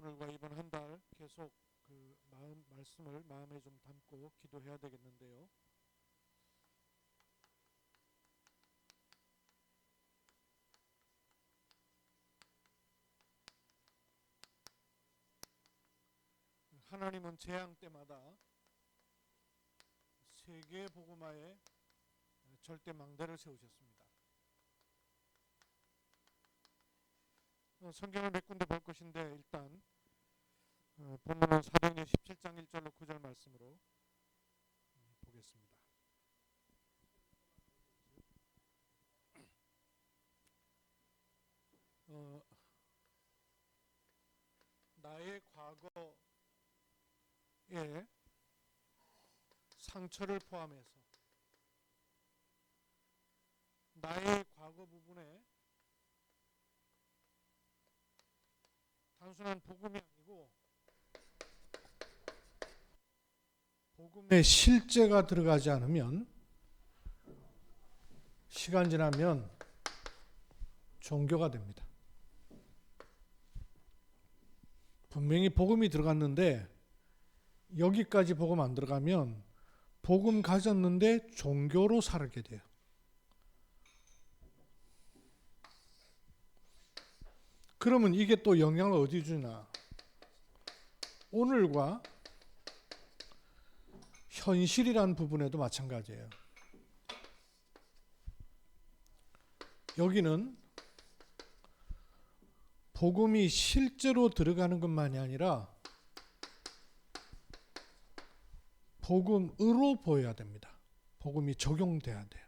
오늘과 이번 한 달 계속 그 말씀을 마음에 좀 담고 기도해야 되겠는데요. 하나님은 재앙 때마다 세계 복음화에 절대 망대를 세우셨습니다. 성경을 몇 군데 볼 것인데 일단 본문은 사도행전 17장 1절로 9절 말씀으로 보겠습니다. 나의 과거의 상처를 포함해서 나의 과거 부분에 단순한 복음이 아니고 복음의 실제가 들어가지 않으면 시간 지나면 종교가 됩니다. 분명히 복음이 들어갔는데 여기까지 복음 안 들어가면 복음 가졌는데 종교로 살게 돼요. 그러면 이게 또 영향을 어디 주나? 오늘과 현실이란 부분에도 마찬가지예요. 여기는 복음이 실제로 들어가는 것만이 아니라 복음으로 보여야 됩니다. 복음이 적용돼야 돼요.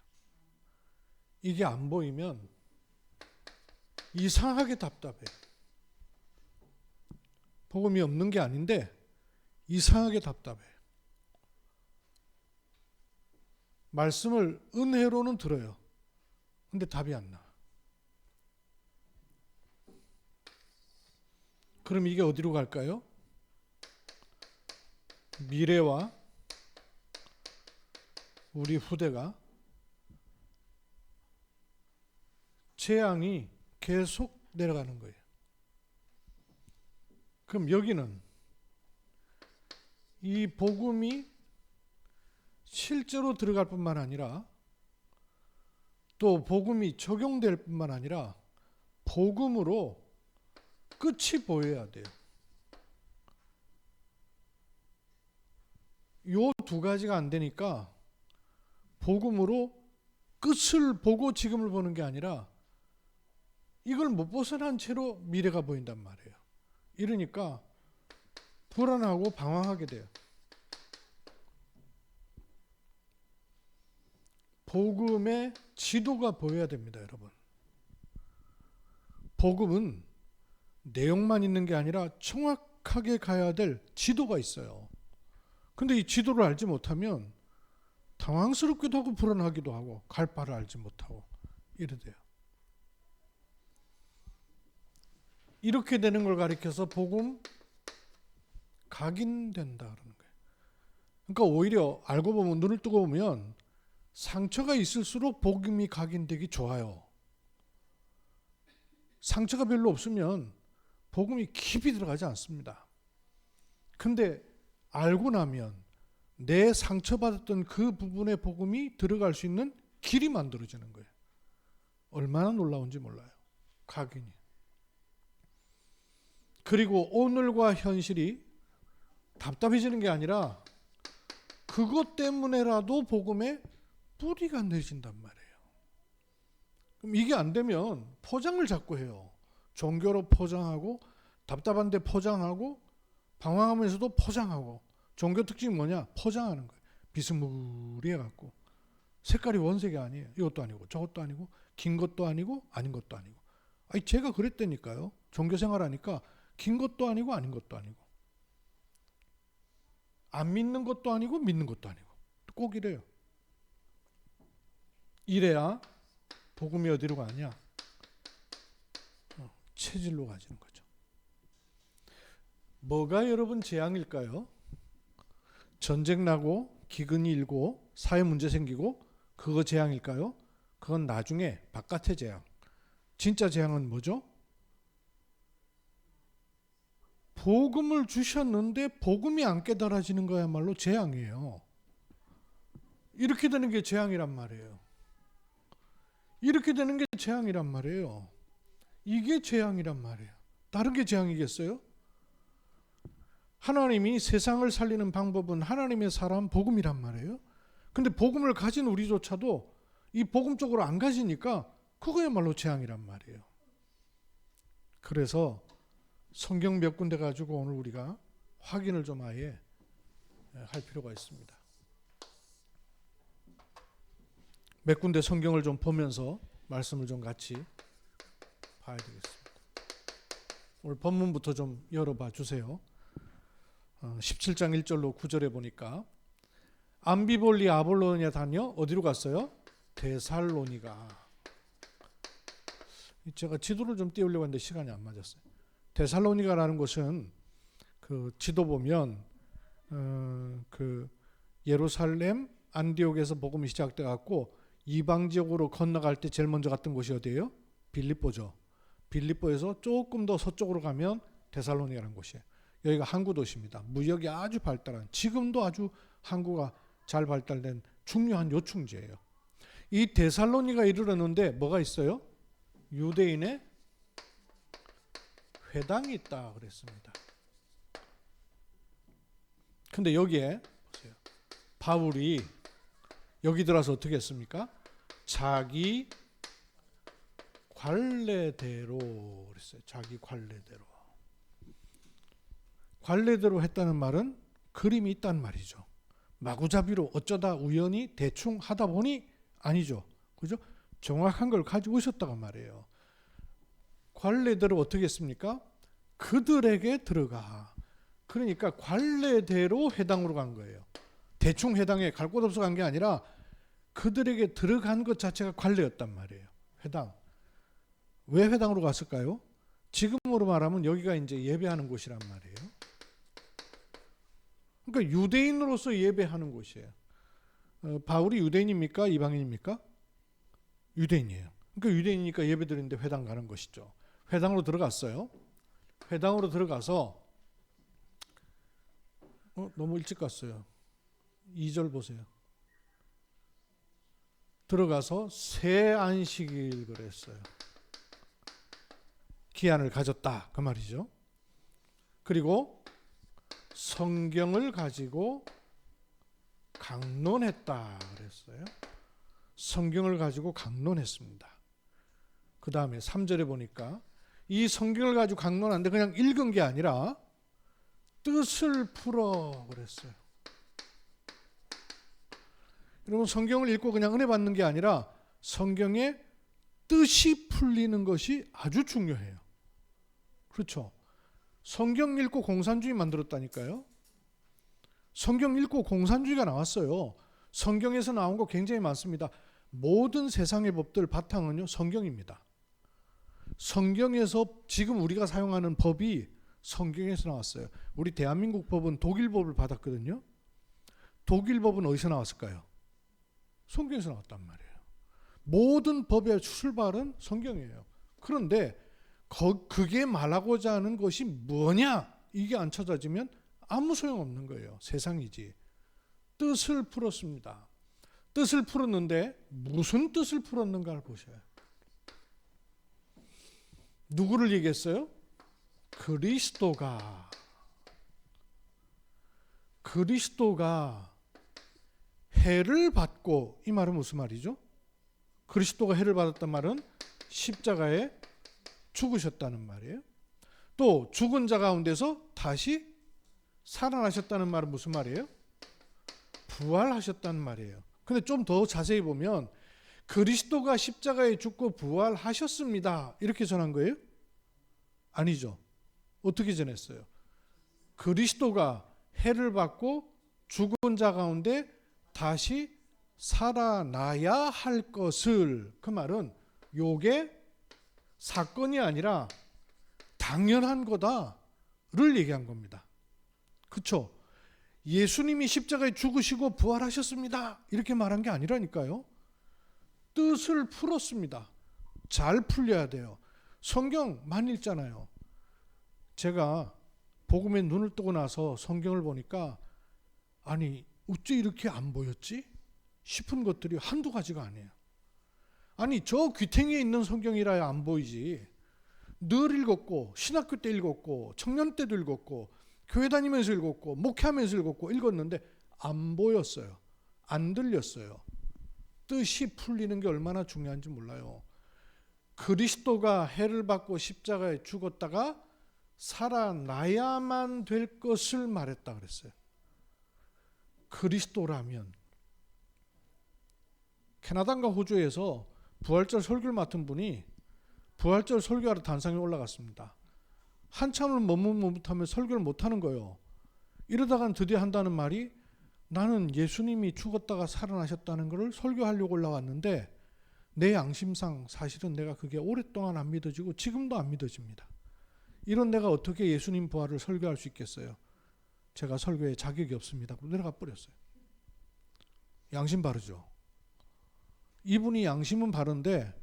이게 안 보이면 이상하게 답답해요. 복음이 없는 게 아닌데 이상하게 답답해요. 말씀을 은혜로는 들어요. 근데 답이 안 나. 그럼 이게 어디로 갈까요? 미래와 우리 후대가 재앙이 계속 내려가는 거예요. 그럼 여기는 이 복음이 실제로 들어갈 뿐만 아니라 또 복음이 적용될 뿐만 아니라 복음으로 끝이 보여야 돼요. 요 두 가지가 안 되니까 복음으로 끝을 보고 지금을 보는 게 아니라 이걸 못 벗어난 채로 미래가 보인단 말이에요. 이러니까 불안하고 방황하게 돼요. 복음의 지도가 보여야 됩니다, 여러분. 복음은 내용만 있는 게 아니라 정확하게 가야 될 지도가 있어요. 근데 이 지도를 알지 못하면 당황스럽기도 하고 불안하기도 하고 갈 바를 알지 못하고 이래 돼요. 이렇게 되는 걸 가리켜서 복음 각인된다 그러는 거예요. 그러니까 오히려 알고 보면 눈을 뜨고 보면 상처가 있을수록 복음이 각인되기 좋아요. 상처가 별로 없으면 복음이 깊이 들어가지 않습니다. 근데 알고 나면 내 상처받았던 그 부분의 복음이 들어갈 수 있는 길이 만들어지는 거예요. 얼마나 놀라운지 몰라요. 각인이. 그리고 오늘과 현실이 답답해지는 게 아니라 그것 때문에라도 복음의 뿌리가 내진단 말이에요. 그럼 이게 안 되면 포장을 자꾸 해요. 종교로 포장하고 답답한데 포장하고 방황하면서도 포장하고. 종교 특징이 뭐냐? 포장하는 거예요. 비스무리해갖고 색깔이 원색이 아니에요. 이것도 아니고 저것도 아니고 긴 것도 아니고 아닌 것도 아니고. 아니 제가 그랬다니까요. 종교생활하니까 긴 것도 아니고 아닌 것도 아니고 안 믿는 것도 아니고 믿는 것도 아니고 꼭 이래요. 이래야 복음이 어디로 가냐? 체질로 가지는 거죠. 뭐가 여러분 재앙일까요? 전쟁 나고 기근이 일고 사회 문제 생기고 그거 재앙일까요? 그건 나중에 바깥의 재앙. 진짜 재앙은 뭐죠? 복음을 주셨는데 복음이 안 깨달아지는 거야말로 재앙이에요. 이렇게 되는 게 재앙이란 말이에요. 이렇게 되는 게 재앙이란 말이에요. 이게 재앙이란 말이에요. 다른 게 재앙이겠어요? 하나님이 세상을 살리는 방법은 하나님의 사람 복음이란 말이에요. 근데 복음을 가진 우리조차도 이 복음 쪽으로 안 가지니까 그거야말로 재앙이란 말이에요. 그래서 성경 몇 군데 가지고 오늘 우리가 확인을 좀 아예 할 필요가 있습니다. 몇 군데 성경을 좀 보면서 말씀을 좀 같이 봐야 되겠습니다. 오늘 본문부터 좀 열어봐 주세요. 17장 1절로 9절에 보니까 암비볼리 아볼로니아 다녀 어디로 갔어요? 데살로니가. 제가 지도를 좀 띄우려고 했는데 시간이 안 맞았어요. 데살로니가라는 곳은 그 지도 보면 그 예루살렘 안디옥에서 복음이 시작돼 갖고 이방 지역으로 건너갈 때 제일 먼저 갔던 곳이 어디예요? 빌립보죠. 빌립보에서 조금 더 서쪽으로 가면 데살로니가라는 곳이에요. 여기가 항구 도시입니다. 무역이 아주 발달한, 지금도 아주 항구가 잘 발달된 중요한 요충지예요. 이 데살로니가 이르렀는데 뭐가 있어요? 유대인의 회당이 있다 그랬습니다. 근데 여기에 보세요. 바울이 여기 들어서 어떻게 했습니까? 자기 관례대로 그랬어요. 자기 관례대로. 관례대로 했다는 말은 그림이 있단 말이죠. 마구잡이로 어쩌다 우연히 대충 하다 보니 아니죠. 그죠? 정확한 걸 가지고 오셨다고 말이에요. 관례대로 어떻게 했습니까? 그들에게 들어가. 그러니까 관례대로 회당으로 간 거예요. 대충 회당에 갈 곳 없어 간 게 아니라 그들에게 들어간 것 자체가 관례였단 말이에요. 회당. 왜 회당으로 갔을까요? 지금으로 말하면 여기가 이제 예배하는 곳이란 말이에요. 그러니까 유대인으로서 예배하는 곳이에요. 바울이 유대인입니까? 이방인입니까? 유대인이에요. 그러니까 유대인이니까 예배드리는데 회당 가는 것이죠. 회당으로 들어갔어요. 회당으로 들어가서 너무 일찍 갔어요. 2절 보세요. 들어가서 새 안식일 그랬어요. 기한을 가졌다 그 말이죠. 그리고 성경을 가지고 강론했다 그랬어요. 성경을 가지고 강론했습니다. 그 다음에 3절에 보니까 이 성경을 가지고 강론하는데 그냥 읽은 게 아니라 뜻을 풀어 그랬어요. 여러분 성경을 읽고 그냥 은혜 받는 게 아니라 성경의 뜻이 풀리는 것이 아주 중요해요. 그렇죠? 성경 읽고 공산주의 만들었다니까요. 성경 읽고 공산주의가 나왔어요. 성경에서 나온 거 굉장히 많습니다. 모든 세상의 법들 바탕은요 성경입니다. 성경에서 지금 우리가 사용하는 법이 성경에서 나왔어요. 우리 대한민국 법은 독일 법을 받았거든요. 독일 법은 어디서 나왔을까요? 성경에서 나왔단 말이에요. 모든 법의 출발은 성경이에요. 그런데 그게 말하고자 하는 것이 뭐냐? 이게 안 찾아지면 아무 소용없는 거예요. 세상이지. 뜻을 풀었습니다. 뜻을 풀었는데 무슨 뜻을 풀었는가를 보셔요. 누구를 얘기했어요? 그리스도가 해를 받고, 이 말은 무슨 말이죠? 그리스도가 해를 받았단 말은 십자가에 죽으셨다는 말이에요. 또 죽은 자 가운데서 다시 살아나셨다는 말은 무슨 말이에요? 부활하셨다는 말이에요. 근데 좀 더 자세히 보면 그리스도가 십자가에 죽고 부활하셨습니다 이렇게 전한 거예요? 아니죠. 어떻게 전했어요? 그리스도가 해를 받고 죽은 자 가운데 다시 살아나야 할 것을, 그 말은 요게 사건이 아니라 당연한 거다를 얘기한 겁니다. 그렇죠? 예수님이 십자가에 죽으시고 부활하셨습니다 이렇게 말한 게 아니라니까요. 뜻을 풀었습니다. 잘 풀려야 돼요. 성경 많이 읽잖아요. 제가 복음에 눈을 뜨고 나서 성경을 보니까 아니 어째 이렇게 안 보였지? 싶은 것들이 한두 가지가 아니에요. 아니 저 귀퉁이에 있는 성경이라야 안 보이지. 늘 읽었고 신학교 때 읽었고 청년 때도 읽었고 교회 다니면서 읽었고 목회하면서 읽었는데 안 보였어요. 안 들렸어요. 뜻이 풀리는 게 얼마나 중요한지 몰라요. 그리스도가 해를 받고 십자가에 죽었다가 살아나야만 될 것을 말했다 그랬어요. 그리스도라면. 캐나다인가 호주에서 부활절 설교를 맡은 분이 부활절 설교하러 단상에 올라갔습니다. 한참을 머뭇머뭇하며 설교를 못하는 거예요. 이러다간 드디어 한다는 말이 나는 예수님이 죽었다가 살아나셨다는 것을 설교하려고 올라왔는데 내 양심상 사실은 내가 그게 오랫동안 안 믿어지고 지금도 안 믿어집니다. 이런 내가 어떻게 예수님 부활을 설교할 수 있겠어요? 제가 설교에 자격이 없습니다. 내려가 버렸어요. 양심 바르죠. 이분이 양심은 바른데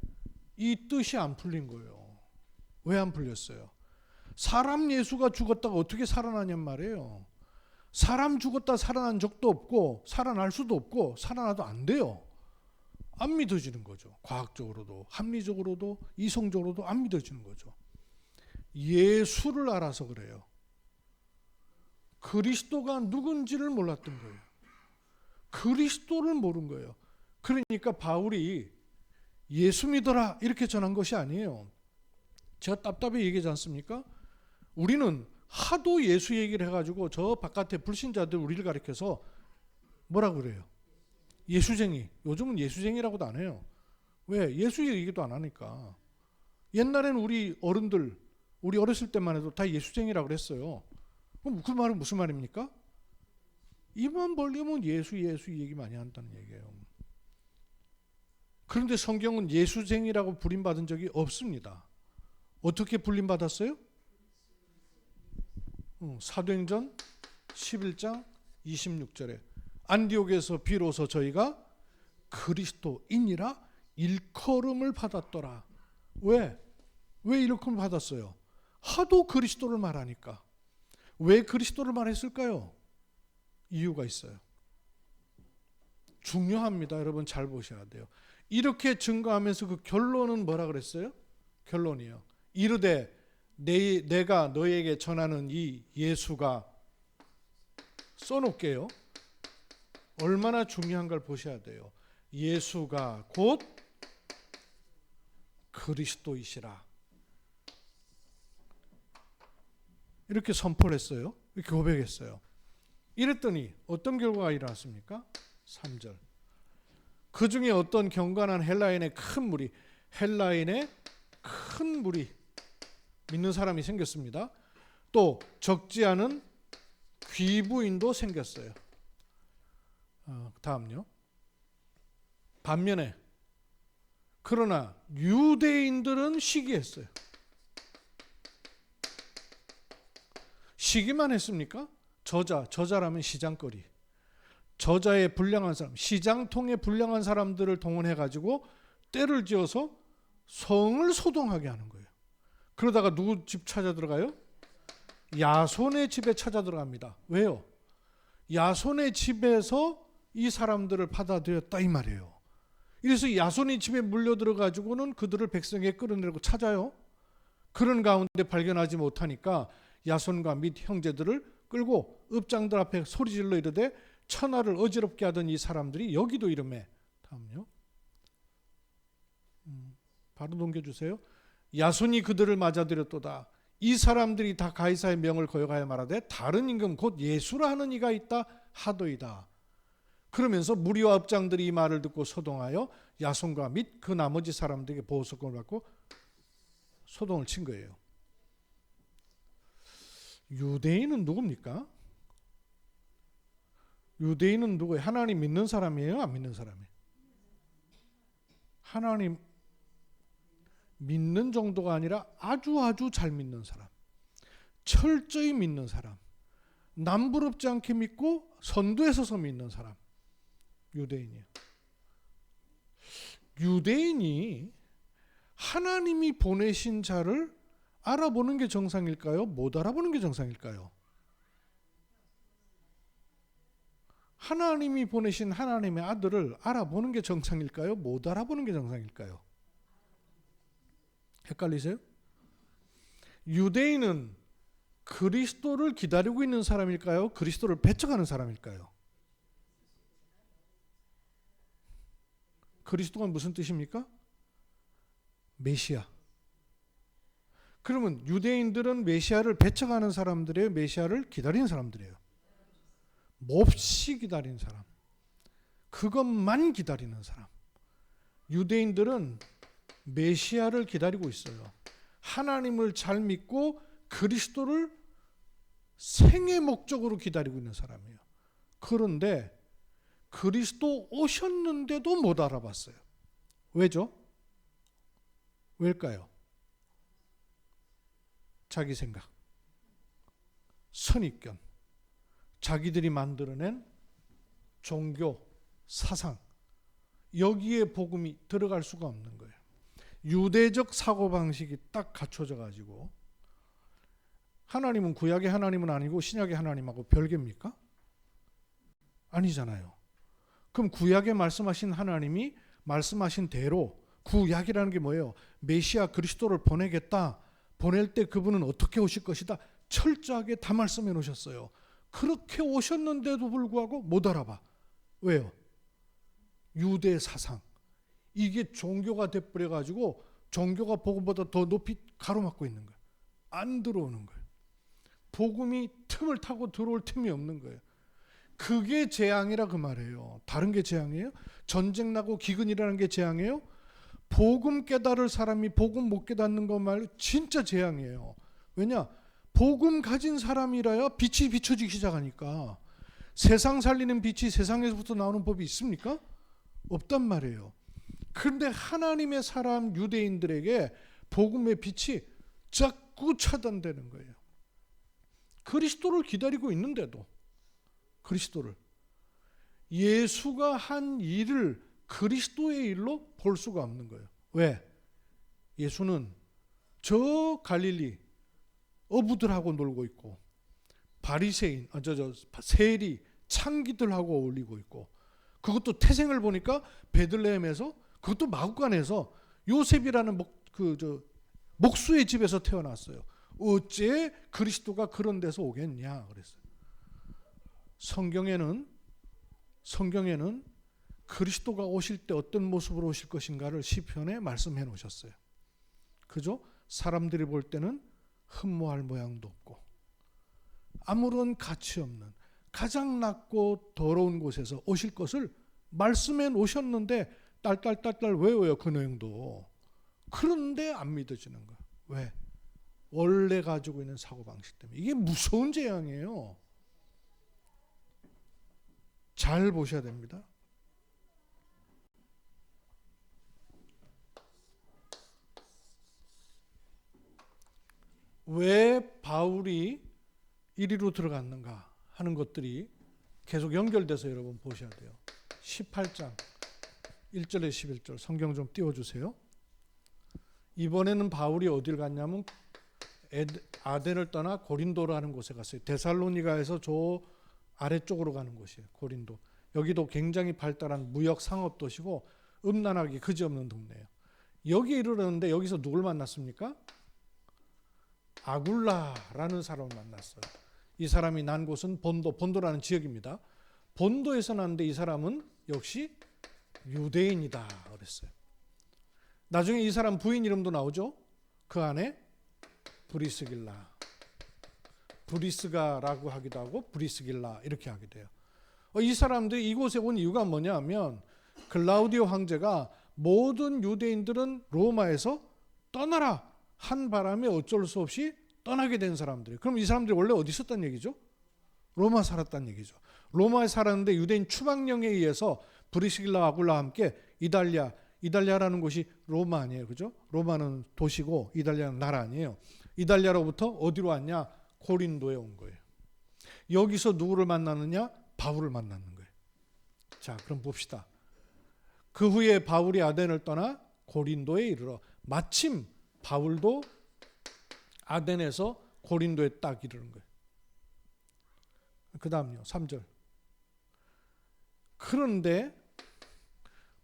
이 뜻이 안 풀린 거예요. 왜 안 풀렸어요? 사람 예수가 죽었다가 어떻게 살아나냔 말이에요. 사람 죽었다 살아난 적도 없고 살아날 수도 없고 살아나도 안 돼요. 안 믿어지는 거죠. 과학적으로도 합리적으로도 이성적으로도 안 믿어지는 거죠. 예수를 알아서 그래요. 그리스도가 누군지를 몰랐던 거예요. 그리스도를 모른 거예요. 그러니까 바울이 예수 믿어라 이렇게 전한 것이 아니에요. 제가 답답해 얘기하지 않습니까? 우리는 하도 예수 얘기를 해가지고 저 바깥에 불신자들 우리를 가리켜서 뭐라고 그래요? 예수쟁이. 요즘은 예수쟁이라고도 안 해요. 왜? 예수 얘기도 안 하니까. 옛날에는 우리 어른들 우리 어렸을 때만 해도 다 예수쟁이라고 그랬어요. 그럼 그 말은 무슨 말입니까? 입만 벌리면 예수 얘기 많이 한다는 얘기예요. 그런데 성경은 예수쟁이라고 불림받은 적이 없습니다. 어떻게 불림받았어요? 사도행전 11장 26절에 안디옥에서 비로소 저희가 그리스도인이라 일컬음을 받았더라. 왜 일컬음을 받았어요? 하도 그리스도를 말하니까. 왜 그리스도를 말했을까요? 이유가 있어요. 중요합니다. 여러분 잘 보셔야 돼요. 이렇게 증거하면서 그 결론은 뭐라 그랬어요? 결론이요. 이르되 내가 너에게 전하는 이 예수가 써놓을게요. 얼마나 중요한 걸 보셔야 돼요. 예수가 곧 그리스도이시라. 이렇게 선포를 했어요. 이렇게 고백했어요. 이랬더니 어떤 결과가 일어났습니까? 3절. 그 중에 어떤 경건한 헬라인의 큰 무리 믿는 사람이 생겼습니다. 또 적지 않은 귀부인도 생겼어요. 다음요. 반면에 그러나 유대인들은 시기했어요. 시기만 했습니까? 저자라면 시장거리. 저자의 불량한 사람, 시장통의 불량한 사람들을 동원해가지고 때를 지어서 성을 소동하게 하는 거예요. 그러다가 누구 집 찾아 들어가요? 야손의 집에 찾아 들어갑니다. 왜요? 야손의 집에서 이 사람들을 받아들였다 이 말이에요. 그래서 야손의 집에 물려들어가지고는 그들을 백성에게 끌어내려고 찾아요. 그런 가운데 발견하지 못하니까 야손과 및 형제들을 끌고 읍장들 앞에 소리질러 이르되 천하를 어지럽게 하던 이 사람들이 여기도 이름에. 다음요. 바로 넘겨주세요. 야손이 그들을 맞아들였도다. 이 사람들이 다 가이사의 명을 거역하여 말하되 다른 임금 곧 예수라 하는 이가 있다 하도이다. 그러면서 무리와 읍장들이 이 말을 듣고 소동하여 야손과 및 그 나머지 사람들에게 보호소권을 받고 소동을 친 거예요. 유대인은 누굽니까? 유대인은 누구예요? 하나님 믿는 사람이에요? 안 믿는 사람이에요? 하나님 믿는 정도가 아니라 아주 잘 믿는 사람, 철저히 믿는 사람, 남부럽지 않게 믿고 선두에 서서 믿는 사람, 유대인이에요. 유대인이 하나님이 보내신 자를 알아보는 게 정상일까요? 못 알아보는 게 정상일까요? 하나님이 보내신 하나님의 아들을 알아보는 게 정상일까요? 못 알아보는 게 정상일까요? 헷갈리세요? 유대인은 그리스도를 기다리고 있는 사람일까요? 그리스도를 배척하는 사람일까요? 그리스도가 무슨 뜻입니까? 메시아. 그러면 유대인들은 메시아를 배척하는 사람들이에요? 메시아를 기다리는 사람들이에요? 몹시 기다리는 사람. 그것만 기다리는 사람. 유대인들은 메시아를 기다리고 있어요. 하나님을 잘 믿고 그리스도를 생애 목적으로 기다리고 있는 사람이에요. 그런데 그리스도 오셨는데도 못 알아봤어요. 왜죠? 왜일까요? 자기 생각, 선입견, 자기들이 만들어낸 종교, 사상, 여기에 복음이 들어갈 수가 없는 거예요. 유대적 사고방식이 딱 갖춰져 가지고, 하나님은 구약의 하나님은 아니고 신약의 하나님하고 별개입니까? 아니잖아요. 그럼 구약에 말씀하신 하나님이 말씀하신 대로, 구약이라는 게 뭐예요? 메시아 그리스도를 보내겠다. 보낼 때 그분은 어떻게 오실 것이다. 철저하게 다 말씀해 놓으셨어요. 그렇게 오셨는데도 불구하고 못 알아봐. 왜요? 유대 사상. 이게 종교가 돼버려 가지고 종교가 복음보다 더 높이 가로막고 있는 거예요. 안 들어오는 거예요. 복음이 틈을 타고 들어올 틈이 없는 거예요. 그게 재앙이라 그 말이에요. 다른 게 재앙이에요? 전쟁 나고 기근이라는 게 재앙이에요? 복음 깨달을 사람이 복음 못 깨닫는 것 말고 진짜 재앙이에요. 왜냐? 복음 가진 사람이라야 빛이 비춰지기 시작하니까. 세상 살리는 빛이 세상에서부터 나오는 법이 있습니까? 없단 말이에요. 그런데 하나님의 사람 유대인들에게 복음의 빛이 자꾸 차단되는 거예요. 그리스도를 기다리고 있는데도, 그리스도를, 예수가 한 일을 그리스도의 일로 볼 수가 없는 거예요. 왜? 예수는 저 갈릴리 어부들하고 놀고 있고, 바리새인, 세리, 창기들하고 어울리고 있고, 그것도 태생을 보니까 베들레헴에서, 그것도 마구간에서 요셉이라는 목수의 집에서 태어났어요. 어째 그리스도가 그런 데서 오겠냐 그랬어요. 성경에는 그리스도가 오실 때 어떤 모습으로 오실 것인가를 시편에 말씀해 놓으셨어요. 그죠? 사람들이 볼 때는 흠모할 모양도 없고 아무런 가치 없는 가장 낮고 더러운 곳에서 오실 것을 말씀해 놓으셨는데 딸딸딸딸 외워요, 그 내용도. 그런데 안 믿어지는 거예요. 왜? 원래 가지고 있는 사고방식 때문에. 이게 무서운 재앙이에요. 잘 보셔야 됩니다. 왜 바울이 이리로 들어갔는가 하는 것들이 계속 연결돼서 여러분 보셔야 돼요. 18장 1절에 11절 성경 좀 띄워주세요. 이번에는 바울이 어딜 갔냐면 아덴을 떠나 고린도라는 곳에 갔어요. 데살로니가에서 저 아래쪽으로 가는 곳이에요. 고린도. 여기도 굉장히 발달한 무역 상업 도시고 음란하기 그지없는 동네예요. 여기에 이르렀는데 여기서 누굴 만났습니까? 아굴라라는 사람을 만났어요. 이 사람이 난 곳은 본도라는 지역입니다. 본도에서 났는데 이 사람은 역시 유대인이다 그랬어요. 나중에 이 사람 부인 이름도 나오죠. 그 안에 브리스가라고 하기도 하고 브리스길라 이렇게 하게 돼요. 이 사람들이 이곳에 온 이유가 뭐냐면 글라우디오 황제가 모든 유대인들은 로마에서 떠나라 한 바람에 어쩔 수 없이 떠나게 된 사람들이에요. 그럼 이 사람들이 원래 어디 있었단 얘기죠? 로마 살았단 얘기죠. 로마에 살았는데 유대인 추방령에 의해서 브리스길라 아굴라와 함께 이달리아라는 곳이 로마 아니에요. 그죠? 로마는 도시고 이달리아는 나라 아니에요. 이달리아로부터 어디로 왔냐? 고린도에 온 거예요. 여기서 누구를 만나느냐? 바울을 만나는 거예요. 자, 그럼 봅시다. 그 후에 바울이 아덴을 떠나 고린도에 이르러 마침 바울도 아덴에서 고린도에 딱 이르는 거예요. 그 다음요 3절. 그런데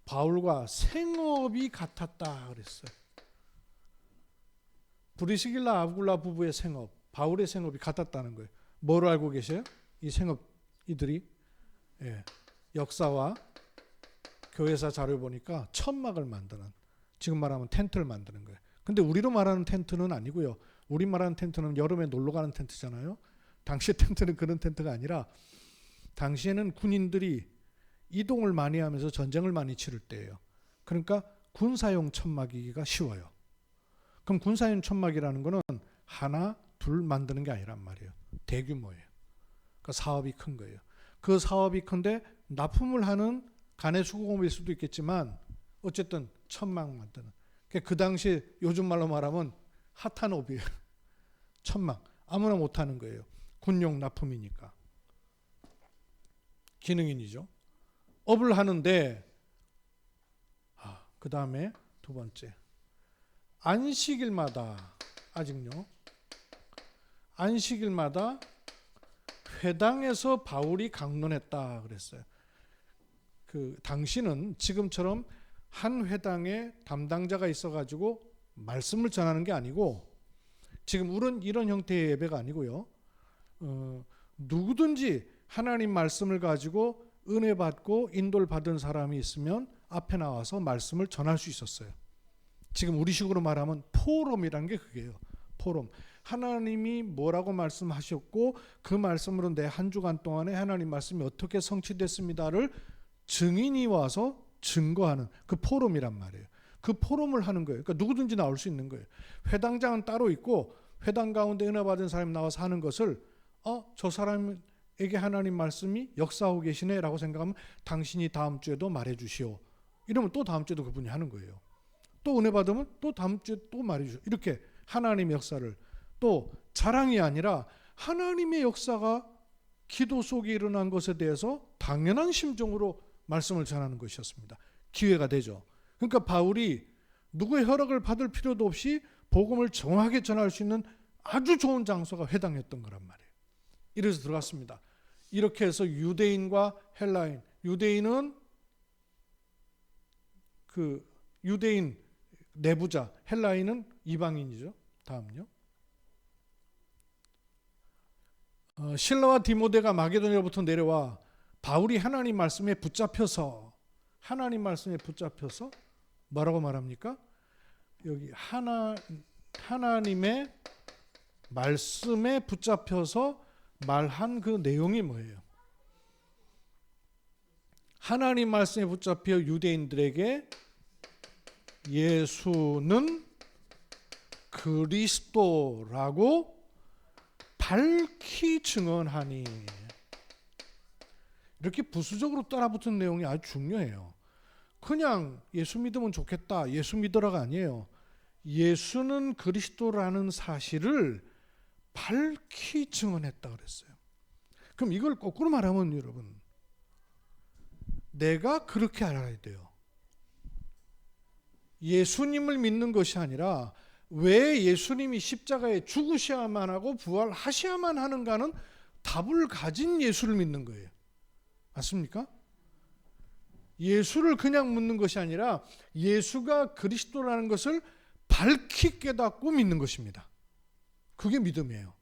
바울과 생업이 같았다 그랬어요. 브리스길라 아굴라 부부의 생업, 바울의 생업이 같았다는 거예요. 뭐로 알고 계세요? 이 생업 이들이 역사와 교회사 자료 보니까 천막을 만드는, 지금 말하면 텐트를 만드는 거예요. 근데 우리로 말하는 텐트는 아니고요. 우리 말하는 텐트는 여름에 놀러 가는 텐트잖아요. 당시의 텐트는 그런 텐트가 아니라 당시에는 군인들이 이동을 많이 하면서 전쟁을 많이 치를 때예요. 그러니까 군사용 천막이기가 쉬워요. 그럼 군사용 천막이라는 거는 하나, 둘 만드는 게 아니란 말이에요. 대규모예요. 그러니까 사업이 큰 거예요. 그 사업이 큰데 납품을 하는 간의 수공업일 수도 있겠지만 어쨌든 천막 만드는. 그 당시에 요즘 말로 말하면 핫한 업이에요. 천막. 아무나 못하는 거예요. 군용 납품이니까. 기능인이죠. 업을 하는데 그 다음에 두 번째. 안식일마다 아직요. 안식일마다 회당에서 바울이 강론했다 그랬어요. 그 당시는 지금처럼 한 회당에 담당자가 있어가지고 말씀을 전하는 게 아니고 지금 이런 형태의 예배가 아니고요. 누구든지 하나님 말씀을 가지고 은혜 받고 인도를 받은 사람이 있으면 앞에 나와서 말씀을 전할 수 있었어요. 지금 우리식으로 말하면 포럼이라는 게 그게요. 포럼. 하나님이 뭐라고 말씀하셨고 그 말씀으로 내 한 주간 동안에 하나님 말씀이 어떻게 성취됐습니다를 증인이 와서 증거하는 그 포럼이란 말이에요. 그 포럼을 하는 거예요. 그러니까 누구든지 나올 수 있는 거예요. 회당장은 따로 있고 회당 가운데 은혜 받은 사람이 나와서 하는 것을 저 사람에게 하나님 말씀이 역사하고 계시네 라고 생각하면 당신이 다음 주에도 말해 주시오. 이러면 또 다음 주에도 그분이 하는 거예요. 또 은혜 받으면 또 다음 주에 또 말해 주시오. 이렇게 하나님의 역사를 또 자랑이 아니라 하나님의 역사가 기도 속에 일어난 것에 대해서 당연한 심정으로 말씀을 전하는 것이었습니다. 기회가 되죠. 그러니까 바울이 누구의 허락을 받을 필요도 없이 복음을 정확하게 전할 수 있는 아주 좋은 장소가 회당이었던 거란 말이에요. 이래서 들어갔습니다. 이렇게 해서 유대인과 헬라인, 유대인은 그 유대인 내부자, 헬라인은 이방인이죠. 다음요. 실라와 디모데가 마게도냐로부터 내려와 바울이 하나님 말씀에 붙잡혀서 뭐라고 말합니까? 여기 하나님의 말씀에 붙잡혀서 말한 그 내용이 뭐예요? 하나님 말씀에 붙잡혀 유대인들에게 예수는 그리스도라고 밝히 증언하니. 이렇게 부수적으로 따라붙은 내용이 아주 중요해요. 그냥 예수 믿으면 좋겠다, 예수 믿으라가 아니에요. 예수는 그리스도라는 사실을 밝히 증언했다 그랬어요. 그럼 이걸 거꾸로 말하면 여러분, 내가 그렇게 알아야 돼요. 예수님을 믿는 것이 아니라 왜 예수님이 십자가에 죽으셔야만 하고 부활하셔야만 하는가는 답을 가진 예수를 믿는 거예요. 맞습니까? 예수를 그냥 묻는 것이 아니라 예수가 그리스도라는 것을 밝히 깨닫고 믿는 것입니다. 그게 믿음이에요.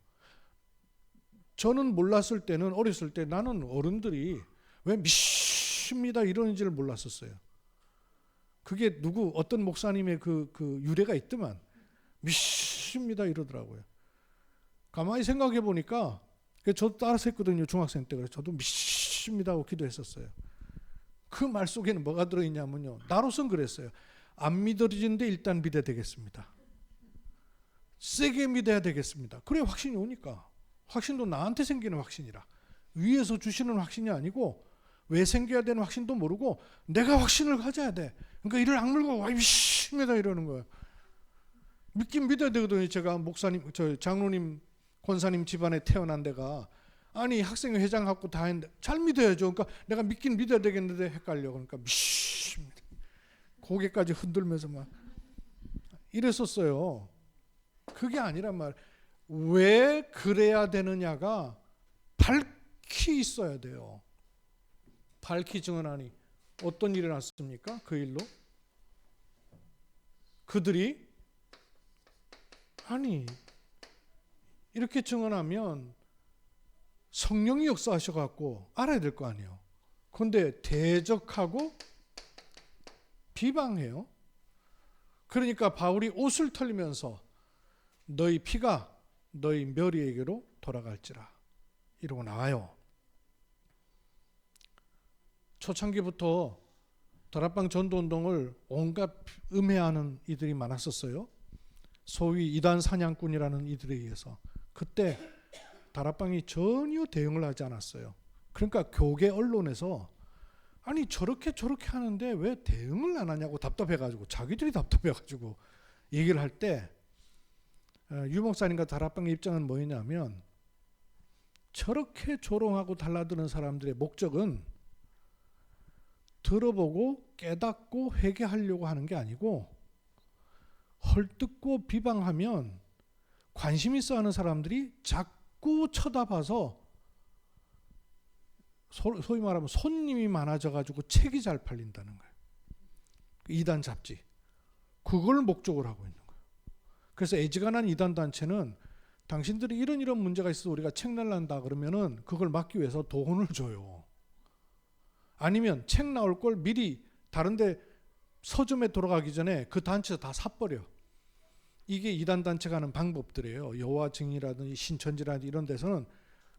저는 몰랐을 때는, 어렸을 때 나는 어른들이 왜 믿습니다 이러는지를 몰랐었어요. 그게 어떤 목사님의 그 유래가 있더만 믿습니다 이러더라고요. 가만히 생각해 보니까 저도 따라서 했거든요. 중학생 때. 그래서 저도 믿습니다 하고 기도했었어요. 그 말 속에는 뭐가 들어있냐면요, 나로선 그랬어요. 안 믿어지는데 일단 믿어야 되겠습니다. 세게 믿어야 되겠습니다. 그래 확신이 오니까. 확신도 나한테 생기는 확신이라, 위에서 주시는 확신이 아니고 왜 생겨야 되는 확신도 모르고 내가 확신을 가져야 돼. 그러니까 이를 악물고 와 믿습니다 이러는 거예요. 믿긴 믿어야 되거든요. 제가 목사님, 장로님, 권사님 집안에 태어난 데가, 아니 학생회장 갖고 다 했는데 잘 믿어야죠. 그러니까 내가 믿긴 믿어야 되겠는데 헷갈려. 그러니까 믿습니다. 고개까지 흔들면서 막 이랬었어요. 그게 아니란 말. 왜 그래야 되느냐가 밝히 있어야 돼요. 밝히 증언하니 어떤 일이 났습니까? 그 일로 그들이 이렇게 증언하면 성령이 역사하셔갖고 알아야 될 거 아니에요. 그런데 대적하고 비방해요. 그러니까 바울이 옷을 털면서 너희 피가 너희 멸의에게로 돌아갈지라 이러고 나와요. 초창기부터 다락방 전도운동을 온갖 음해하는 이들이 많았었어요. 소위 이단 사냥꾼이라는 이들에 의해서. 그때 다락방이 전혀 대응을 하지 않았어요. 그러니까 교계 언론에서 저렇게 하는데 왜 대응을 안 하냐고 답답해가지고, 자기들이 답답해가지고 얘기를 할 때 유 목사님과 다락방의 입장은 뭐였냐면, 저렇게 조롱하고 달라드는 사람들의 목적은 들어보고 깨닫고 회개하려고 하는 게 아니고, 헐뜯고 비방하면 관심 있어 하는 사람들이 자꾸 쳐다봐서 소위 말하면 손님이 많아져가지고 책이 잘 팔린다는 거예요. 이단 잡지. 그걸 목적으로 하고 있는 거예요. 그래서 애지간한 이단 단체는 당신들이 이런 문제가 있어서 우리가 책 낼란다 그러면은 그걸 막기 위해서 돈을 줘요. 아니면 책 나올 걸 미리 다른데 서점에 돌아가기 전에 그 단체 다 사버려. 이게 이단 단체가 하는 방법들이에요. 여호와 증인이라든지 신천지라든지 이런 데서는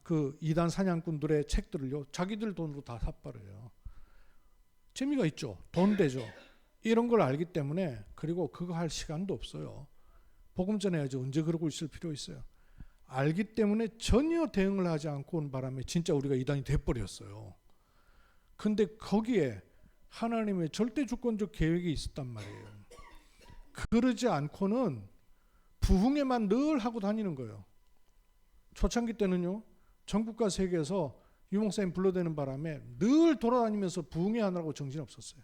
그 이단 사냥꾼들의 책들을요, 자기들 돈으로 다 사버려요. 재미가 있죠. 돈 되죠. 이런 걸 알기 때문에. 그리고 그거 할 시간도 없어요. 복음 전해야지 언제 그러고 있을 필요 있어요. 알기 때문에 전혀 대응을 하지 않고 온 바람에 진짜 우리가 이단이 돼버렸어요. 근데 거기에 하나님의 절대 주권적 계획이 있었단 말이에요. 그러지 않고는 부흥회만 늘 하고 다니는 거예요. 초창기 때는요, 전국과 세계에서 유목사님 불러대는 바람에 늘 돌아다니면서 부흥회 하느라고 정신 없었어요.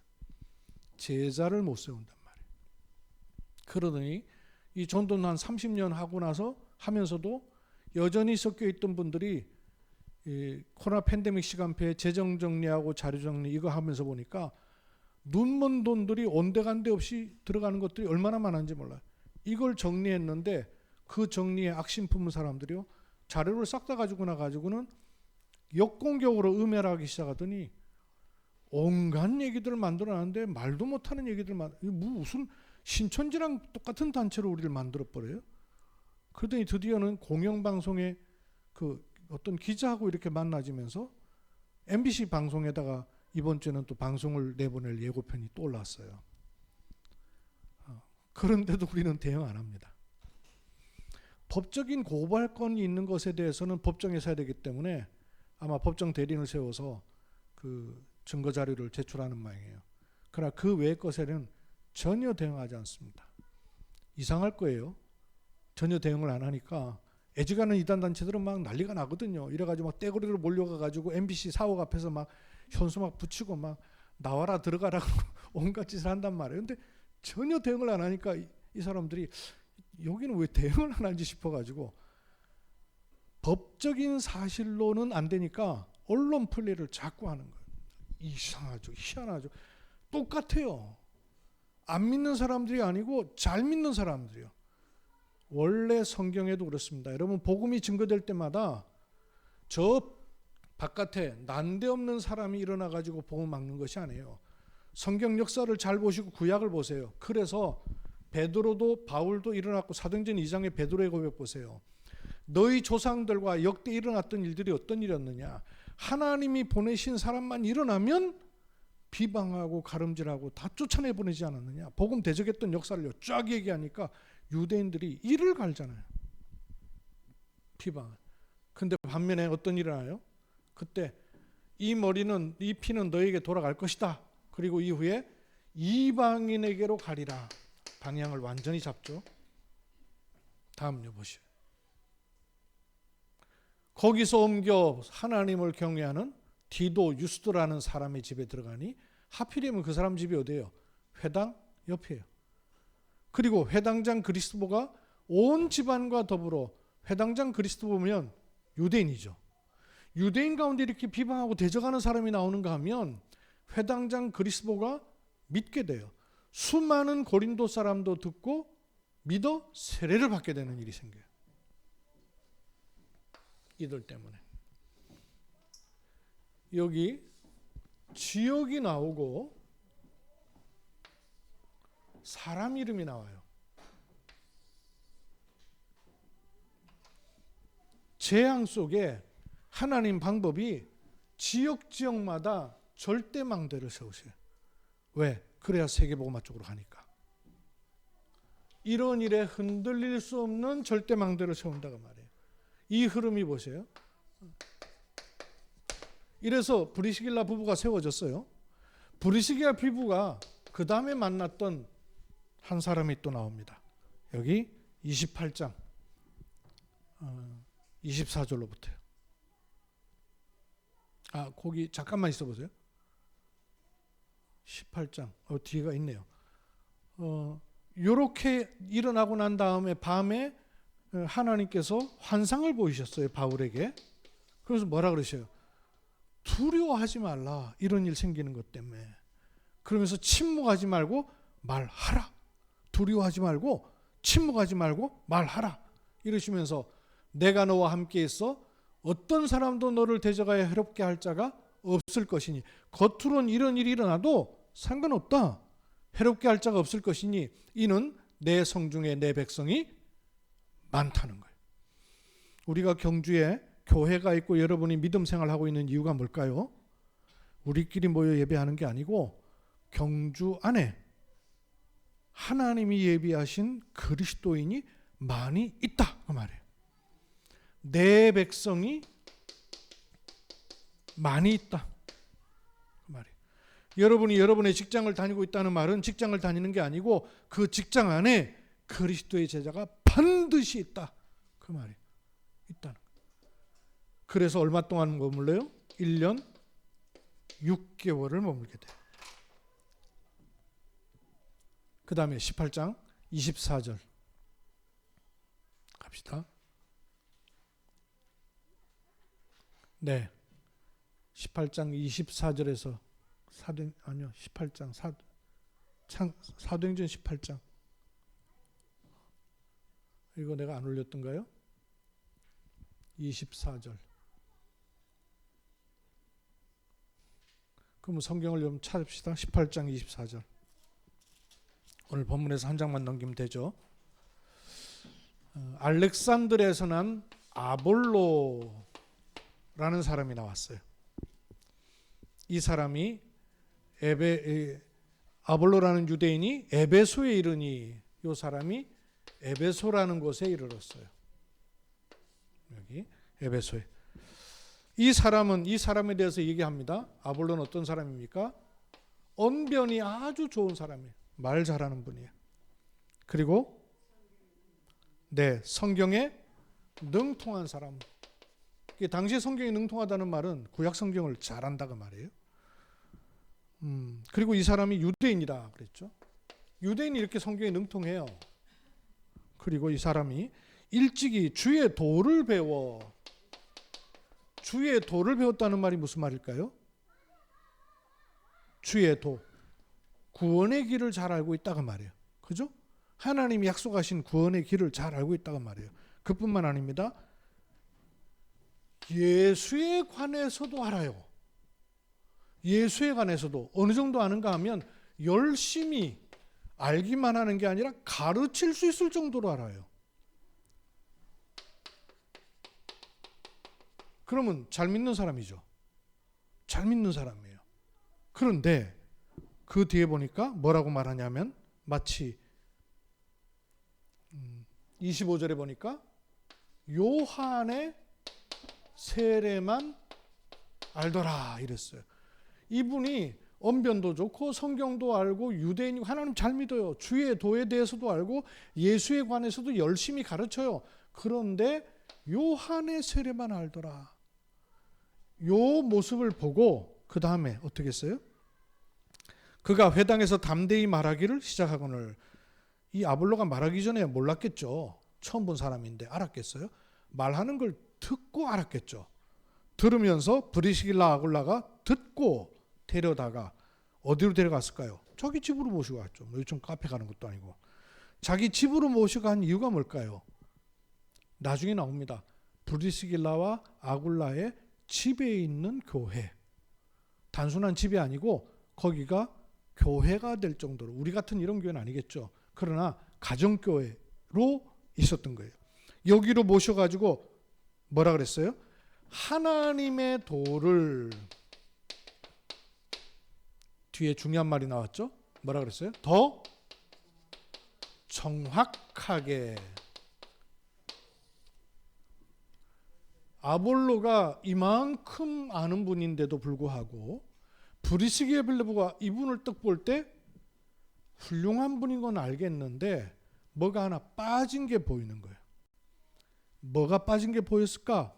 제자를 못 세운단 말이에요. 그러더니 이 전도는 한 30년 하고 나서 하면서도 여전히 섞여 있던 분들이 이 코로나 팬데믹 시간표에 재정 정리하고 자료 정리 이거 하면서 보니까 눈먼 돈들이 온데간데 없이 들어가는 것들이 얼마나 많은지 몰라요. 이걸 정리했는데 그 정리에 악심 품은 사람들이요, 자료를 싹 다 가지고 나가지고는 역공격으로 음해를 하기 시작하더니 온갖 얘기들을 만들어놨는데 말도 못하는 얘기들만, 무슨 신천지랑 똑같은 단체로 우리를 만들어버려요. 그러더니 드디어는 공영방송에 그 어떤 기자하고 이렇게 만나지면서 MBC 방송에다가 이번 주에는 또 방송을 내보낼 예고편이 또 올라왔어요. 그런데도 우리는 대응 안 합니다. 법적인 고발건이 있는 것에 대해서는 법정에서 해야 되기 때문에 아마 법정 대리인을 세워서 그 증거 자료를 제출하는 모양이에요. 그러나 그 외의 것에는 전혀 대응하지 않습니다. 이상할 거예요. 전혀 대응을 안 하니까 애지간한 이단 단체들은 막 난리가 나거든요. 이래가지고 막 떼거리로 몰려가가지고 MBC 사옥 앞에서 막 현수 막 붙이고 막 나와라 들어가라 온갖 짓을 한단 말이에요. 근데 전혀 대응을 안 하니까 이 사람들이 여기는 왜 대응을 안 하지 싶어가지고, 법적인 사실로는 안 되니까 언론 플레이를 자꾸 하는 거예요. 이상하죠. 희한하죠. 똑같아요. 안 믿는 사람들이 아니고 잘 믿는 사람들이요. 원래 성경에도 그렇습니다. 여러분 복음이 증거될 때마다 저 바깥에 난데없는 사람이 일어나가지고 복음 막는 것이 아니에요. 성경 역사를 잘 보시고 구약을 보세요. 그래서 베드로도 바울도 일어났고 사도행전 2장의 베드로의 고백 보세요. 너희 조상들과 역대 일어났던 일들이 어떤 일이었느냐. 하나님이 보내신 사람만 일어나면 비방하고 가름질하고 다 쫓아내보내지 않았느냐. 복음 대적했던 역사를 쫙 얘기하니까 유대인들이 이를 갈잖아요. 비방을. 근데 반면에 어떤 일이 일어나요? 그때 이 머리는, 이 피는 너에게 돌아갈 것이다. 그리고 이후에 이방인에게로 가리라. 방향을 완전히 잡죠. 다음요 보시오. 거기서 옮겨 하나님을 경외하는 디도 유스도라는 사람의 집에 들어가니 하필이면 그 사람 집이 어디예요? 회당 옆이에요. 그리고 회당장 그리스도가 온 집안과 더불어 회당장 그리스도 보면 유대인이죠. 유대인 가운데 이렇게 비방하고 대적하는 사람이 나오는가 하면 회당장 그리스도가 믿게 돼요. 수많은 고린도 사람도 듣고 믿어 세례를 받게 되는 일이 생겨요. 이들 때문에. 여기 지역이 나오고 사람 이름이 나와요. 재앙 속에 하나님 방법이 지역마다 절대망대를 세우세요. 왜? 그래야 세계복음화 쪽으로 가니까. 이런 일에 흔들릴 수 없는 절대망대를 세운다고 말해요. 이 흐름이 보세요. 이래서 브리스길라 부부가 세워졌어요. 브리스길라 부부가 그 다음에 만났던 한 사람이 또 나옵니다. 여기 28장 24절로부터요. 거기 잠깐만 있어 보세요. 18장 뒤가 있네요. 요렇게 일어나고 난 다음에 밤에 하나님께서 환상을 보이셨어요, 바울에게. 그래서 뭐라 그러셔요? 두려워하지 말라. 이런 일 생기는 것 때문에. 그러면서 침묵하지 말고 말하라. 두려워하지 말고 침묵하지 말고 말하라. 이러시면서 내가 너와 함께 있어 어떤 사람도 너를 대적하여 해롭게 할 자가 없을 것이니. 겉으론 이런 일이 일어나도 상관없다. 해롭게 할 자가 없을 것이니 이는 내 성중에 내 백성이 많다는 거예요. 우리가 경주에 교회가 있고 여러분이 믿음 생활하고 있는 이유가 뭘까요? 우리끼리 모여 예배하는 게 아니고 경주 안에 하나님이 예비하신 그리스도인이 많이 있다 그 말이에요. 내 백성이 많이 있다 그 말이에요. 여러분이 여러분의 직장을 다니고 있다는 말은 직장을 다니는 게 아니고 그 직장 안에 그리스도의 제자가 반드시 있다 그 말이에요. 있다는 거예요. 그래서 얼마 동안 머물러요? 1년 6개월을 머물게 돼요. 그 다음에 18장 24절 갑시다. 네, 18장 24절에서 18장 사도행전 18장 이거 내가 안 올렸던가요? 24절. 그럼 성경을 좀 찾읍시다. 18장 24절. 오늘 본문에서 한 장만 넘기면 되죠. 알렉산드리아에서 난 아볼로라는 사람이 나왔어요. 이 사람이 아볼로라는 유대인이 에베소에 이르니 이 사람이 에베소라는 곳에 이르렀어요. 여기 에베소에. 이 사람에 대해서 얘기합니다. 아볼로는 어떤 사람입니까? 언변이 아주 좋은 사람이에요. 말 잘하는 분이에요. 그리고 성경에 능통한 사람. 당시 성경이 능통하다는 말은 구약 성경을 잘한다고 말이에요. 그리고 이 사람이 유대인이다 그랬죠. 유대인이 이렇게 성경에 능통해요. 그리고 이 사람이 일찍이 주의 도를 배웠다는 말이 무슨 말일까요? 주의 도, 구원의 길을 잘 알고 있다고 말이에요. 그죠? 하나님이 약속하신 구원의 길을 잘 알고 있다고 말이에요. 그뿐만 아닙니다. 예수에 관해서도 알아요. 예수에 관해서도 어느 정도 아는가 하면 열심히 알기만 하는 게 아니라 가르칠 수 있을 정도로 알아요. 그러면 잘 믿는 사람이죠. 잘 믿는 사람이에요. 그런데 그 뒤에 보니까 뭐라고 말하냐면 마치 25절에 보니까 요한의 세례만 알더라 이랬어요. 이분이 언변도 좋고 성경도 알고 유대인이고 하나님 잘 믿어요. 주의 도에 대해서도 알고 예수에 관해서도 열심히 가르쳐요. 그런데 요한의 세례만 알더라. 요 모습을 보고 그 다음에 어떻게 했어요? 그가 회당에서 담대히 말하기를 시작하거늘. 이 아볼로가 말하기 전에 몰랐겠죠. 처음 본 사람인데 알았겠어요? 말하는 걸 듣고 알았겠죠. 들으면서 브리스길라 아굴라가 듣고 데려다가 어디로 데려갔을까요? 자기 집으로 모시고 갔죠. 뭐 요즘 카페 가는 것도 아니고. 자기 집으로 모시고 간 이유가 뭘까요? 나중에 나옵니다. 브리스길라와 아굴라의 집에 있는 교회. 단순한 집이 아니고 거기가 교회가 될 정도로, 우리 같은 이런 교회는 아니겠죠. 그러나 가정교회로 있었던 거예요. 여기로 모셔가지고 뭐라 그랬어요? 하나님의 도를, 뒤에 중요한 말이 나왔죠. 뭐라 그랬어요? 더 정확하게. 아볼로가 이만큼 아는 분인데도 불구하고 브리스길라가 이분을 딱 볼 때 훌륭한 분인 건 알겠는데 뭐가 하나 빠진 게 보이는 거예요. 뭐가 빠진 게 보였을까?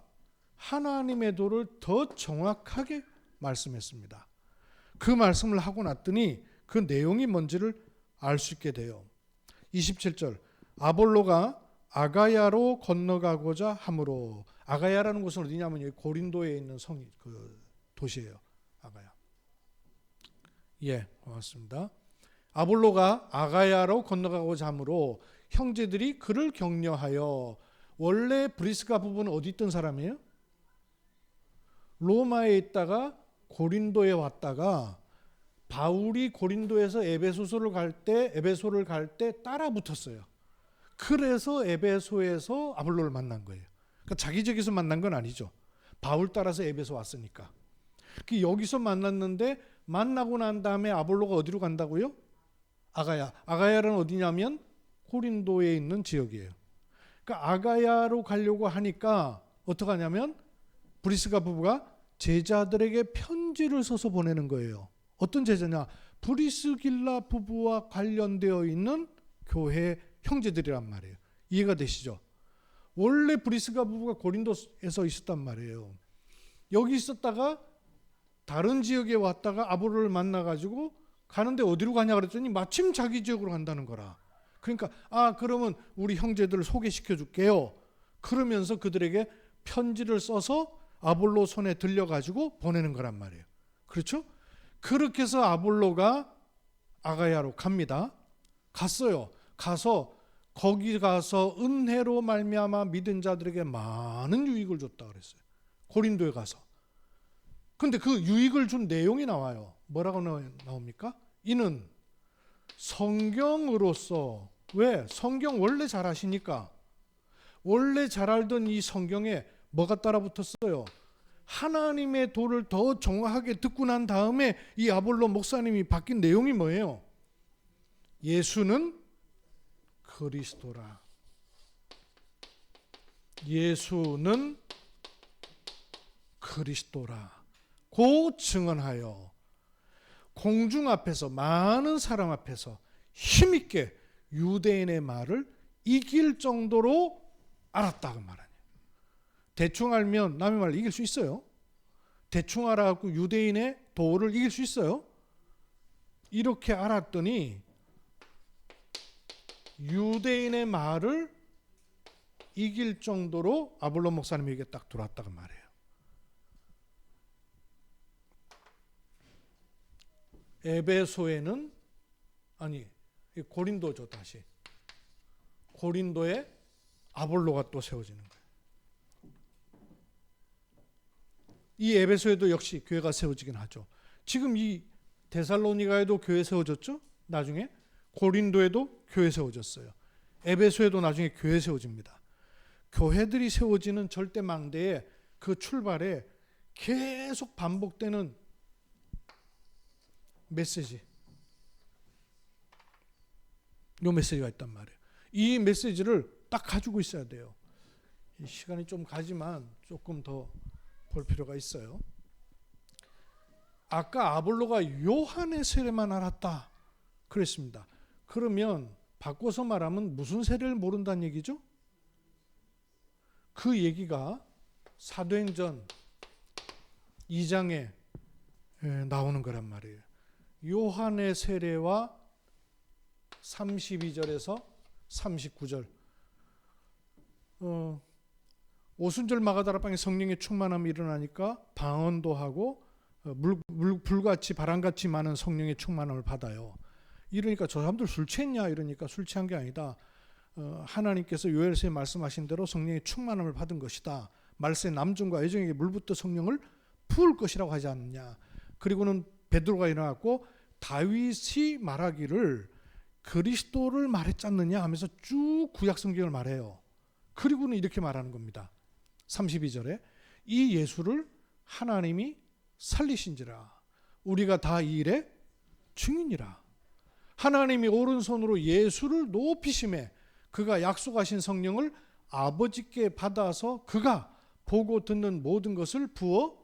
하나님의 도를 더 정확하게 말씀했습니다. 그 말씀을 하고 났더니 그 내용이 뭔지를 알 수 있게 돼요. 27절, 아볼로가 아가야로 건너가고자 함으로. 아가야라는 곳은 어디냐면 여기 고린도에 있는 성이 그 도시예요. 아가야. 예, 고맙습니다. 아볼로가 아가야로 건너가고자 함으로 형제들이 그를 격려하여. 원래 브리스가 부부는 어디 있던 사람이에요? 로마에 있다가 고린도에 왔다가 바울이 고린도에서 에베소를 갈 때 따라 붙었어요. 그래서 에베소에서 아볼로를 만난 거예요. 그러니까 자기적에서 만난 건 아니죠. 바울 따라서 에베소 왔으니까. 여기서 만났는데 만나고 난 다음에 아볼로가 어디로 간다고요? 아가야. 아가야는 어디냐면 고린도에 있는 지역이에요. 그러니까 아가야로 가려고 하니까 어떻게 하냐면 브리스가 부부가 제자들에게 편지를 써서 보내는 거예요. 어떤 제자냐? 브리스길라 부부와 관련되어 있는 교회 형제들이란 말이에요. 이해가 되시죠? 원래 브리스가 부부가 고린도에서 있었단 말이에요. 여기 있었다가 다른 지역에 왔다가 아볼로를 만나가지고 가는데 어디로 가냐 그랬더니 마침 자기 지역으로 간다는 거라. 그러니까 그러면 우리 형제들을 소개시켜 줄게요. 그러면서 그들에게 편지를 써서 아볼로 손에 들려가지고 보내는 거란 말이에요. 그렇죠? 그렇게 해서 아볼로가 아가야로 갑니다. 갔어요. 가서 거기 가서 은혜로 말미암아 믿은 자들에게 많은 유익을 줬다 그랬어요. 고린도에 가서. 근데 그 유익을 준 내용이 나와요. 뭐라고 나옵니까? 이는 성경으로서. 왜? 성경 원래 잘 아시니까. 원래 잘 알던 이 성경에 뭐가 따라 붙었어요? 하나님의 도를 더 정확하게 듣고 난 다음에 이 아볼로 목사님이 바뀐 내용이 뭐예요? 예수는 그리스도라. 예수는 그리스도라. 고 증언하여 공중 앞에서, 많은 사람 앞에서 힘있게 유대인의 말을 이길 정도로 알았다고 말하네요. 대충 알면 남의 말을 이길 수 있어요? 대충 알아갖고 유대인의 도를 이길 수 있어요? 이렇게 알았더니 유대인의 말을 이길 정도로 아볼로 목사님에게 딱 들어왔다고 말해요. 에베소에는, 고린도죠. 다시 고린도에 아볼로가 또 세워지는 거예요. 이 에베소에도 역시 교회가 세워지긴 하죠. 지금 이 데살로니가에도 교회 세워졌죠. 나중에 고린도에도 교회 세워졌어요. 에베소에도 나중에 교회 세워집니다. 교회들이 세워지는 절대망대의 그 출발에 계속 반복되는 메시지, 이 메시지가 있단 말이에요. 이 메시지를 딱 가지고 있어야 돼요. 시간이 좀 가지만 조금 더 볼 필요가 있어요. 아까 아볼로가 요한의 세례만 알았다 그랬습니다. 그러면 바꿔서 말하면 무슨 세례를 모른다는 얘기죠? 그 얘기가 사도행전 2장에 나오는 거란 말이에요. 요한의 세례와 32절에서 39절. 오순절 마가다락방에 성령의 충만함이 일어나니까 방언도 하고 불같이 바람같이 많은 성령의 충만함을 받아요. 이러니까 저 사람들 술 취했냐 이러니까 술 취한 게 아니다. 하나님께서 요엘서에 말씀하신 대로 성령의 충만함을 받은 것이다. 말세 남중과 여종에게 물부터 성령을 부을 것이라고 하지 않느냐. 그리고는 베드로가 일어났고 다윗이 말하기를 그리스도를 말했지 않느냐 하면서 쭉 구약 성경을 말해요. 그리고는 이렇게 말하는 겁니다. 32절에 이 예수를 하나님이 살리신지라 우리가 다 이 일의 증인이라. 하나님이 오른손으로 예수를 높이심에 그가 약속하신 성령을 아버지께 받아서 그가 보고 듣는 모든 것을 부어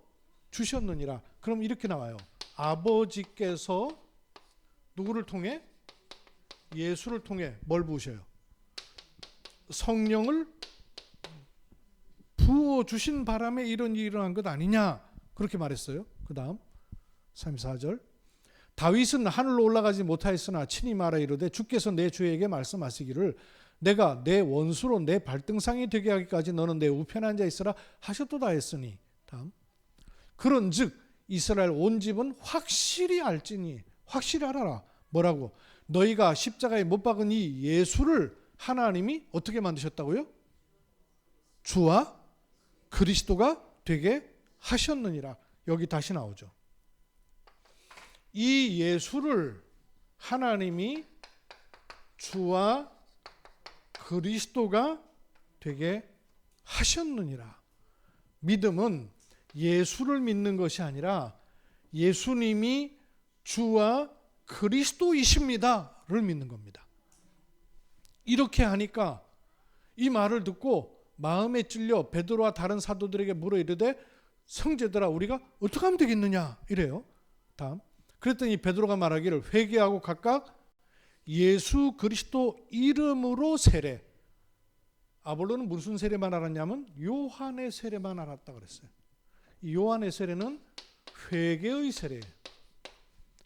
주셨느니라. 그럼 이렇게 나와요. 아버지께서 누구를 통해? 예수를 통해 뭘 부으셔요? 성령을 부어 주신 바람에 이런 일이 일어난 것 아니냐 그렇게 말했어요. 그 다음 34절 다윗은 하늘로 올라가지 못하였으나 친히 말하 이르되 주께서 내 주에게 말씀하시기를 내가 내 원수로 내 발등상이 되게 하기까지 너는 내 우편에 앉아 있으라 하셨도다 했으니. 다음 그런즉 이스라엘 온 집은 확실히 알지니 확실히 알아라. 뭐라고? 너희가 십자가에 못 박은 이 예수를 하나님이 어떻게 만드셨다고요? 주와 그리스도가 되게 하셨느니라. 여기 다시 나오죠. 이 예수를 하나님이 주와 그리스도가 되게 하셨느니라. 믿음은 예수를 믿는 것이 아니라 예수님이 주와 그리스도이십니다를 믿는 겁니다. 이렇게 하니까 이 말을 듣고 마음에 찔려 베드로와 다른 사도들에게 물어 이르되 형제들아 우리가 어떻게 하면 되겠느냐 이래요. 다음 그랬더니 베드로가 말하기를 회개하고 각각 예수 그리스도 이름으로 세례. 아볼로는 무슨 세례만 알았냐면 요한의 세례만 알았다 그랬어요. 이 요한의 세례는 회개의 세례예요.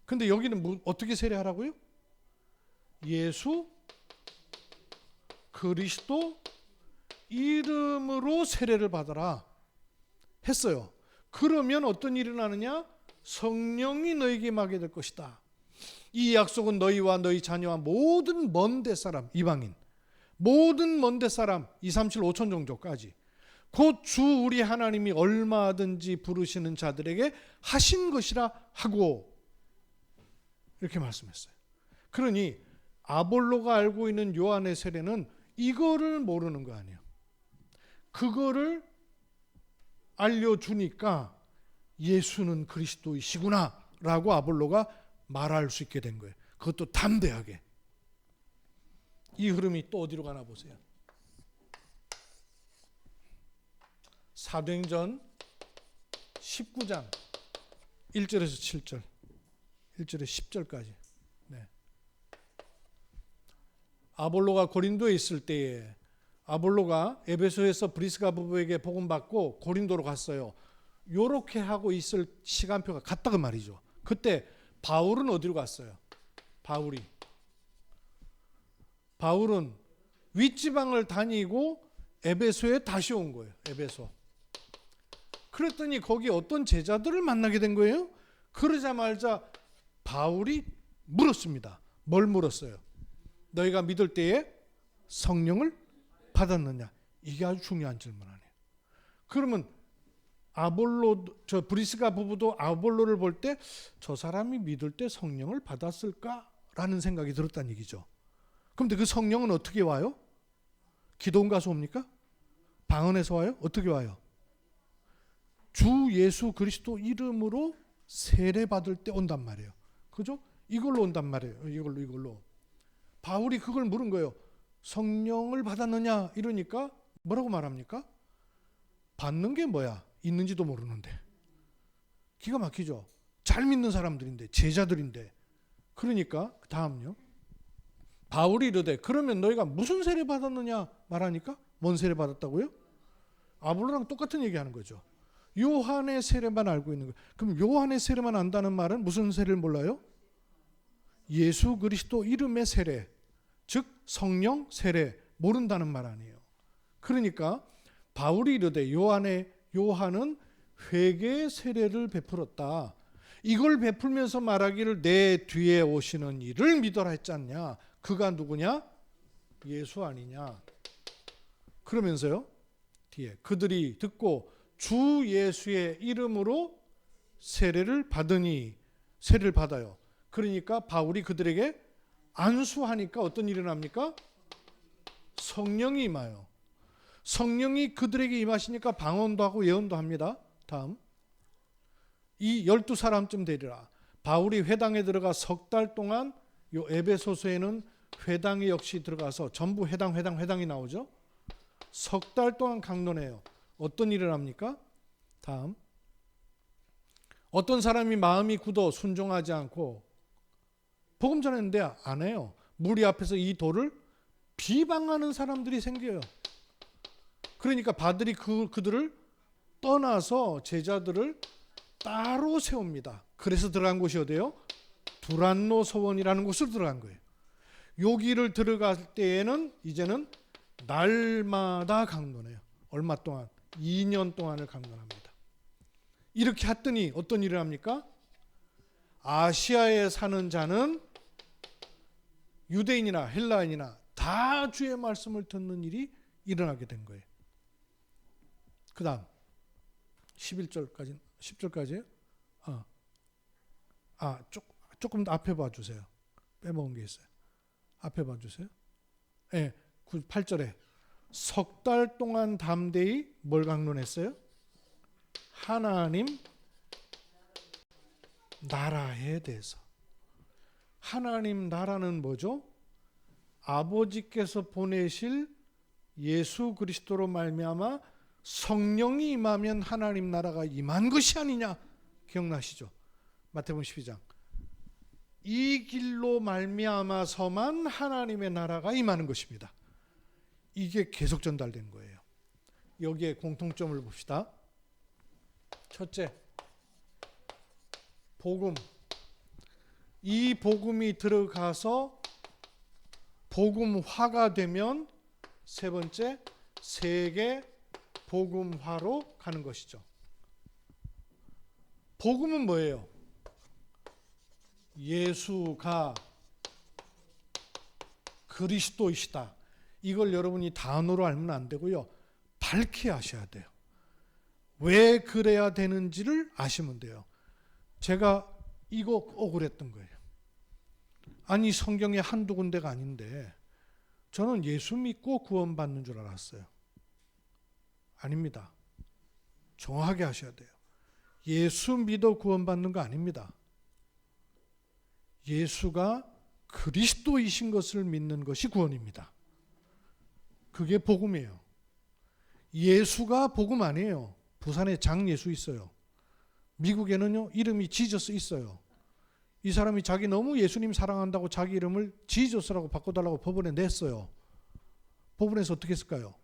근데 여기는 어떻게 세례하라고요? 예수 그리스도 이름으로 세례를 받아라 했어요. 그러면 어떤 일이 일어나느냐? 성령이 너에게 임하게 될 것이다. 이 약속은 너희와 너희 자녀와 모든 먼데 사람 이방인 모든 먼데 사람 2, 3, 7, 5천 종족까지 곧 주 우리 하나님이 얼마든지 부르시는 자들에게 하신 것이라 하고 이렇게 말씀했어요. 그러니 아볼로가 알고 있는 요한의 세례는 이거를 모르는 거 아니에요. 그거를 알려주니까 예수는 그리스도이시구나 라고 아볼로가 말할 수 있게 된 거예요. 그것도 담대하게. 이 흐름이 또 어디로 가나 보세요. 사도행전 19장 1절에서 7절 1절에서 10절까지. 네. 아볼로가 고린도에 있을 때에 아볼로가 에베소에서 브리스가 부부에게 복음 받고 고린도로 갔어요. 요렇게 하고 있을 시간표가 같다 그 말이죠. 그때 바울은 어디로 갔어요? 바울은 윗지방을 다니고 에베소에 다시 온 거예요. 에베소. 그랬더니 거기 어떤 제자들을 만나게 된 거예요. 그러자마자 바울이 물었습니다. 뭘 물었어요? 너희가 믿을 때에 성령을 받았느냐? 이게 아주 중요한 질문 아니에요. 그러면 브리스가 부부도 아볼로를 볼 때 저 사람이 믿을 때 성령을 받았을까라는 생각이 들었다는 얘기죠. 그런데 그 성령은 어떻게 와요? 기도원 가서 옵니까? 방언에서 와요? 어떻게 와요? 주 예수 그리스도 이름으로 세례 받을 때 온단 말이에요. 그죠? 이걸로 온단 말이에요. 이걸로. 바울이 그걸 물은 거예요. 성령을 받았느냐? 이러니까 뭐라고 말합니까? 받는 게 뭐야? 있는지도 모르는데. 기가 막히죠. 잘 믿는 사람들인데 제자들인데. 그러니까 다음요. 바울이 이르되 그러면 너희가 무슨 세례 받았느냐 말하니까 뭔 세례 받았다고요? 아볼로랑 똑같은 얘기하는 거죠. 요한의 세례만 알고 있는 거예요. 그럼 요한의 세례만 안다는 말은 무슨 세례를 몰라요? 예수 그리스도 이름의 세례, 즉 성령 세례 모른다는 말 아니에요. 그러니까 바울이 이르되 요한은 회개의 세례를 베풀었다. 이걸 베풀면서 말하기를 내 뒤에 오시는 이를 믿어라 했지 않냐. 그가 누구냐? 예수 아니냐. 그러면서요, 뒤에 그들이 듣고 주 예수의 이름으로 세례를 받아요. 그러니까 바울이 그들에게 안수하니까 어떤 일이 일어납니까? 성령이 임하여. 성령이 그들에게 임하시니까 방언도 하고 예언도 합니다. 다음, 이 12사람쯤 되리라. 바울이 회당에 들어가 석 달 동안, 요 에베소서에는 회당에 역시 들어가서 전부 회당이 나오죠. 석 달 동안 강론해요. 어떤 일을 합니까? 다음, 어떤 사람이 마음이 굳어 순종하지 않고 복음 전했는데 안 해요. 무리 앞에서 이 도를 비방하는 사람들이 생겨요. 그러니까 바들이 그들을 떠나서 제자들을 따로 세웁니다. 그래서 들어간 곳이 어디예요? 두란노 서원이라는 곳으로 들어간 거예요. 여기를 들어갈 때에는 이제는 날마다 강론해요. 얼마 동안? 2년 동안을 강론합니다. 이렇게 했더니 어떤 일을 합니까? 아시아에 사는 자는 유대인이나 헬라인이나 다 주의 말씀을 듣는 일이 일어나게 된 거예요. 그 다음 10절까지 조금 더 앞에 봐주세요. 빼먹은 게 있어요. 앞에 봐주세요. 네, 8절에 석 달 동안 담대히 뭘 강론했어요? 하나님 나라에 대해서. 하나님 나라는 뭐죠? 아버지께서 보내실 예수 그리스도로 말미암아 성령이 임하면 하나님 나라가 임한 것이 아니냐. 기억나시죠? 마태복음 12장. 이 길로 말미암아서만 하나님의 나라가 임하는 것입니다. 이게 계속 전달된 거예요. 여기에 공통점을 봅시다. 첫째, 복음. 이 복음이 들어가서 복음화가 되면 세 번째, 세계 복음화로 가는 것이죠. 복음은 뭐예요? 예수가 그리스도이시다. 이걸 여러분이 단어로 알면 안 되고요. 밝게 아셔야 돼요. 왜 그래야 되는지를 아시면 돼요. 제가 이거 억울했던 거예요. 아니 성경에 한두 군데가 아닌데 저는 예수 믿고 구원받는 줄 알았어요. 아닙니다. 정확하게 하셔야 돼요. 예수 믿어 구원받는 거 아닙니다. 예수가 그리스도이신 것을 믿는 것이 구원입니다. 그게 복음이에요. 예수가 복음 아니에요. 부산에 장예수 있어요. 미국에는요 이름이 지저스 있어요. 이 사람이 자기 너무 예수님 사랑한다고 자기 이름을 지저스라고 바꿔달라고 법원에 냈어요. 법원에서 어떻게 했을까요?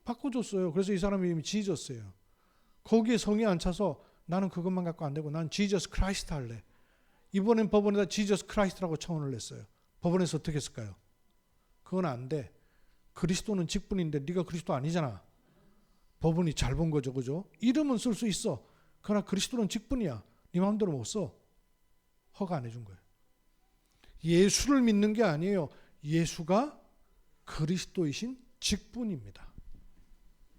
바꿔줬어요. 그래서 이 사람 이름이 지저스예요. 거기에 성이 안 차서 나는 그것만 갖고 안 되고 난 지저스 크라이스트 할래. 이번엔 법원에다 지저스 크라이스트라고 청원을 냈어요. 법원에서 어떻게 했을까요? 그건 안 돼. 그리스도는 직분인데 네가 그리스도 아니잖아. 법원이 잘 본 거죠. 그죠? 이름은 쓸 수 있어. 그러나 그리스도는 직분이야. 네 마음대로 못 써. 허가 안 해준 거예요. 예수를 믿는 게 아니에요. 예수가 그리스도이신 직분입니다.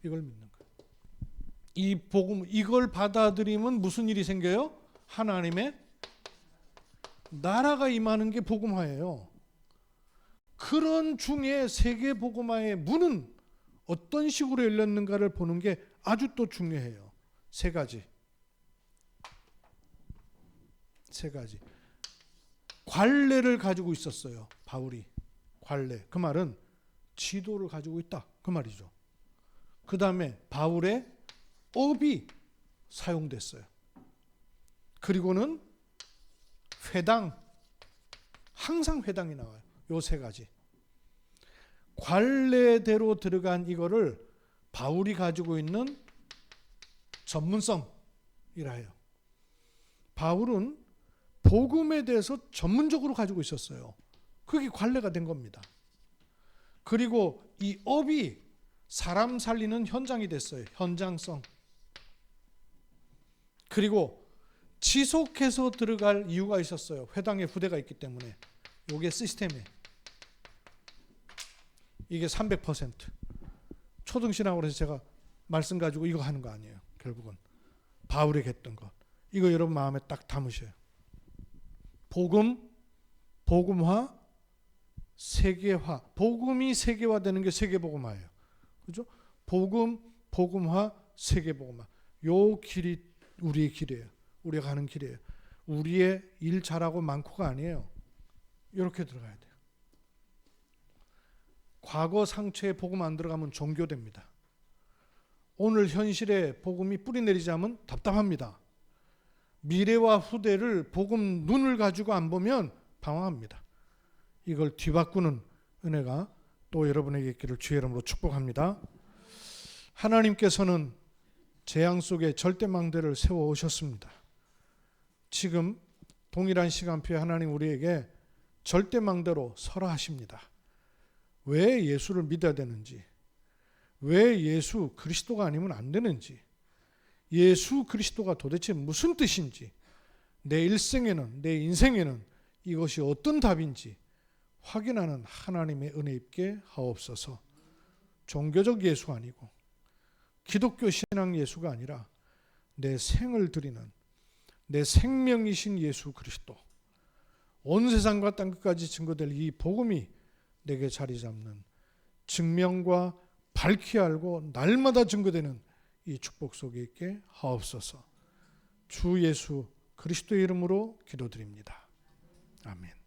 이걸 믿는 거예요. 이 복음, 이걸 받아들이면 무슨 일이 생겨요? 하나님의 나라가 임하는 게 복음화예요. 그런 중에 세계 복음화의 문은 어떤 식으로 열렸는가를 보는 게 아주 또 중요해요. 세 가지. 관례를 가지고 있었어요. 바울이. 관례. 그 말은 지도를 가지고 있다. 그 말이죠. 그 다음에 바울의 업이 사용됐어요. 그리고는 회당. 항상 회당이 나와요. 요 세 가지. 관례대로 들어간 이거를 바울이 가지고 있는 전문성이라 해요. 바울은 복음에 대해서 전문적으로 가지고 있었어요. 그게 관례가 된 겁니다. 그리고 이 업이 사람 살리는 현장이 됐어요. 현장성. 그리고 지속해서 들어갈 이유가 있었어요. 회당에 부대가 있기 때문에. 이게 시스템이에요. 이게 300%. 초등신학으로 해서 제가 말씀 가지고 이거 하는 거 아니에요. 결국은 바울에게 했던 것. 이거 여러분 마음에 딱 담으셔요. 복음, 복음화, 세계화. 복음이 세계화되는 게 세계복음화예요. 그죠? 복음, 복음화, 세계복음화. 요 길이 우리의 길이에요. 우리가 가는 길이에요. 우리의 일 잘하고 많고가 아니에요. 이렇게 들어가야 돼요. 과거 상처에 복음 안 들어가면 종교됩니다. 오늘 현실에 복음이 뿌리 내리지 않으면 답답합니다. 미래와 후대를 복음 눈을 가지고 안 보면 방황합니다. 이걸 뒤바꾸는 은혜가 또 여러분에게 있기를 주의 이름으로 축복합니다. 하나님께서는 재앙 속에 절대망대를 세워 오셨습니다. 지금 동일한 시간표에 하나님 우리에게 절대망대로 서라 하십니다. 왜 예수를 믿어야 되는지, 왜 예수 그리스도가 아니면 안 되는지, 예수 그리스도가 도대체 무슨 뜻인지, 내 일생에는, 내 인생에는 이것이 어떤 답인지 확인하는 하나님의 은혜 있게 하옵소서. 종교적 예수가 아니고 기독교 신앙 예수가 아니라 내 생을 드리는 내 생명이신 예수 그리스도, 온 세상과 땅 끝까지 증거될 이 복음이 내게 자리 잡는 증명과 밝히 알고 날마다 증거되는 이 축복 속에 있게 하옵소서. 주 예수 그리스도의 이름으로 기도드립니다. 아멘.